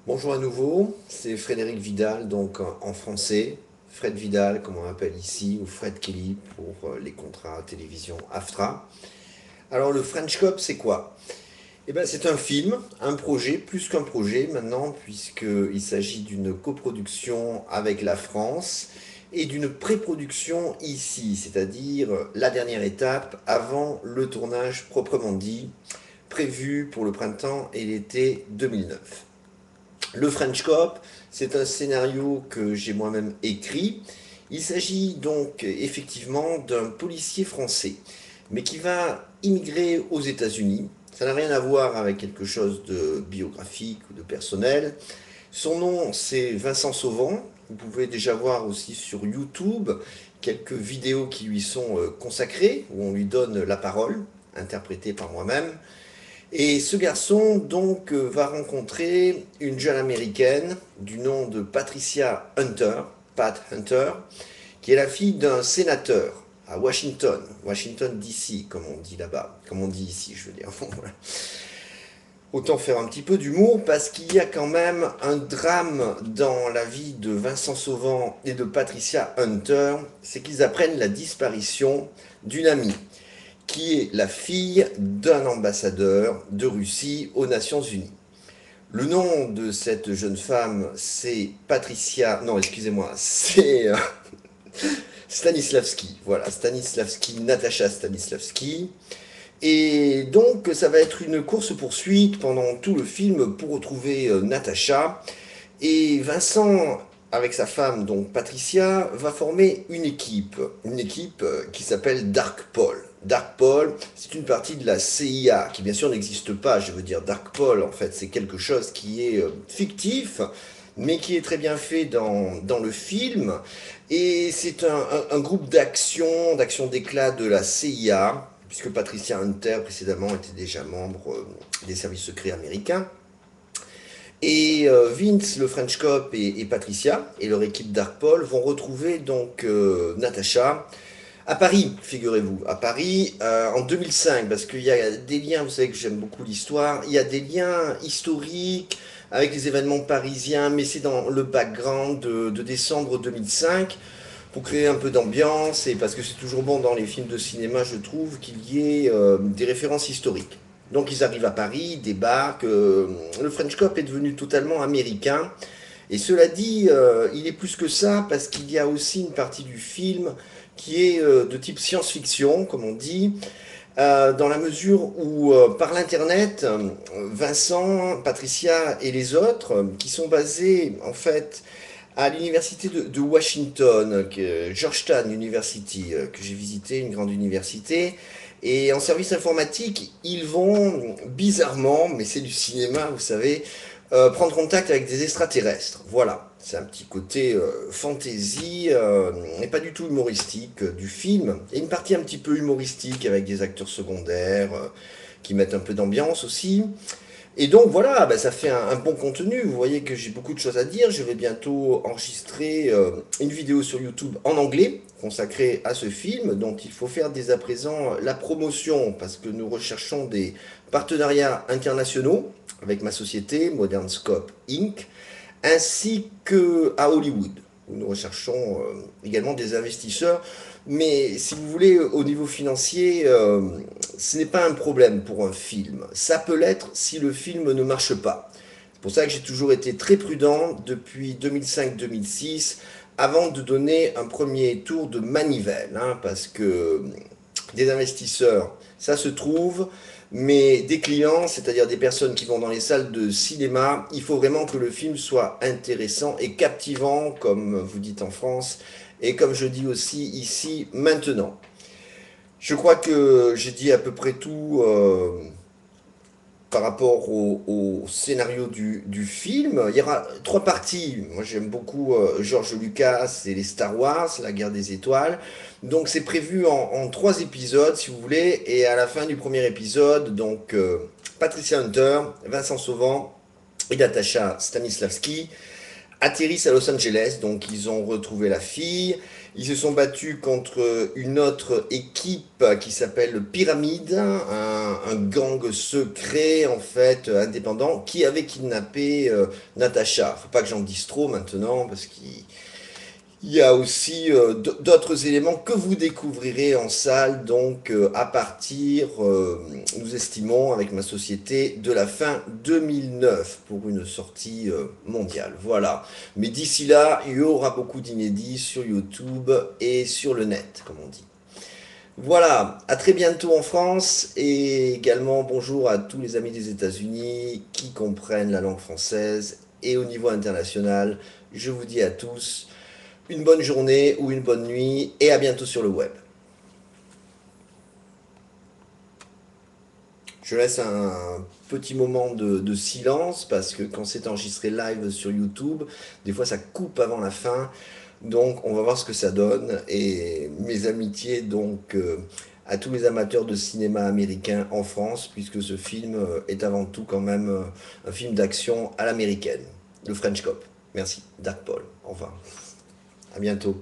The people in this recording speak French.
Bonjour à nouveau, c'est Frédéric Vidal, donc en français, Fred Vidal comme on l'appelle ici, ou Fred Kelly pour les contrats télévision AFTRA. Alors le French Cop c'est quoi? Eh bien c'est un film, un projet, plus qu'un projet maintenant, puisqu'il s'agit d'une coproduction avec la France et d'une pré-production ici, c'est-à-dire la dernière étape avant le tournage proprement dit, prévu pour le printemps et l'été 2009. Le French Cop, c'est un scénario que j'ai moi-même écrit. Il s'agit donc effectivement d'un policier français, mais qui va immigrer aux États-Unis. Ça n'a rien à voir avec quelque chose de biographique ou de personnel. Son nom, c'est Vincent Sauvant. Vous pouvez déjà voir aussi sur YouTube quelques vidéos qui lui sont consacrées, où on lui donne la parole, interprétée par moi-même. Et ce garçon donc va rencontrer une jeune américaine du nom de Patricia Hunter, Pat Hunter, qui est la fille d'un sénateur à Washington, Washington DC comme on dit là-bas, comme on dit ici je veux dire. Voilà. Autant faire un petit peu d'humour parce qu'il y a quand même un drame dans la vie de Vincent Sauvant et de Patricia Hunter, c'est qu'ils apprennent la disparition d'une amie qui est la fille d'un ambassadeur de Russie aux Nations Unies. Le nom de cette jeune femme, c'est Patricia. Non, excusez-moi, c'est Stanislavski. Voilà, Stanislavski, Natacha Stanislavski. Et donc, ça va être une course-poursuite pendant tout le film pour retrouver Natacha. Et Vincent, avec sa femme, donc Patricia, va former une équipe qui s'appelle Dark Paul. Dark Paul, c'est une partie de la CIA, qui bien sûr n'existe pas, je veux dire Dark Paul, en fait, c'est quelque chose qui est fictif, mais qui est très bien fait dans le film. Et c'est un groupe d'action d'éclat de la CIA, puisque Patricia Hunter, précédemment, était déjà membre des services secrets américains. Et Vince, le French Cop et Patricia et leur équipe Dark-Paul vont retrouver donc Natacha à Paris, figurez-vous, à Paris en 2005, parce qu'il y a des liens, vous savez que j'aime beaucoup l'histoire, il y a des liens historiques avec les événements parisiens, mais c'est dans le background de décembre 2005 pour créer un peu d'ambiance et parce que c'est toujours bon dans les films de cinéma, je trouve, qu'il y ait des références historiques. Donc ils arrivent à Paris, débarquent. Le French Cop est devenu totalement américain. Et cela dit, il est plus que ça parce qu'il y a aussi une partie du film qui est de type science-fiction, comme on dit, dans la mesure où par l'internet, Vincent, Patricia et les autres, qui sont basés en fait à l'université de Washington, Georgetown University, que j'ai visité, une grande université. Et en service informatique, ils vont bizarrement, mais c'est du cinéma, vous savez, prendre contact avec des extraterrestres. Voilà, c'est un petit côté fantasy et pas du tout humoristique du film. Et une partie un petit peu humoristique avec des acteurs secondaires qui mettent un peu d'ambiance aussi. Et donc voilà, bah, ça fait un bon contenu. Vous voyez que j'ai beaucoup de choses à dire. Je vais bientôt enregistrer une vidéo sur YouTube en anglais consacrée à ce film, dont il faut faire dès à présent la promotion parce que nous recherchons des partenariats internationaux avec ma société Modern Scope Inc. ainsi que à Hollywood où nous recherchons également des investisseurs. Mais si vous voulez, au niveau financier, ce n'est pas un problème pour un film. Ça peut l'être si le film ne marche pas. C'est pour ça que j'ai toujours été très prudent depuis 2005-2006 avant de donner un premier tour de manivelle, hein, parce que des investisseurs, ça se trouve, mais des clients, c'est-à-dire des personnes qui vont dans les salles de cinéma, il faut vraiment que le film soit intéressant et captivant, comme vous dites en France, et comme je dis aussi ici maintenant. Je crois que j'ai dit à peu près tout par rapport au scénario du film. Il y aura trois parties. Moi j'aime beaucoup George Lucas et les Star Wars, la guerre des étoiles. Donc c'est prévu en trois épisodes si vous voulez. Et à la fin du premier épisode, donc Patricia Hunter, Vincent Sauvant et Natasha Stanislavski atterrissent à Los Angeles, donc ils ont retrouvé la fille. Ils se sont battus contre une autre équipe qui s'appelle le Pyramide, un gang secret en fait indépendant qui avait kidnappé Natasha. Faut pas que j'en dise trop maintenant parce qu'il y a aussi d'autres éléments que vous découvrirez en salle, donc à partir, nous estimons avec ma société, de la fin 2009 pour une sortie mondiale. Voilà. Mais d'ici là, il y aura beaucoup d'inédits sur YouTube et sur le net, comme on dit. Voilà, à très bientôt en France et également bonjour à tous les amis des États-Unis qui comprennent la langue française et au niveau international. Je vous dis à tous une bonne journée ou une bonne nuit et à bientôt sur le web. Je laisse un petit moment de silence parce que quand c'est enregistré live sur YouTube, des fois ça coupe avant la fin. Donc on va voir ce que ça donne et mes amitiés donc à tous les amateurs de cinéma américain en France puisque ce film est avant tout quand même un film d'action à l'américaine, le French Cop. Merci, Dark Paul. Au revoir. À bientôt.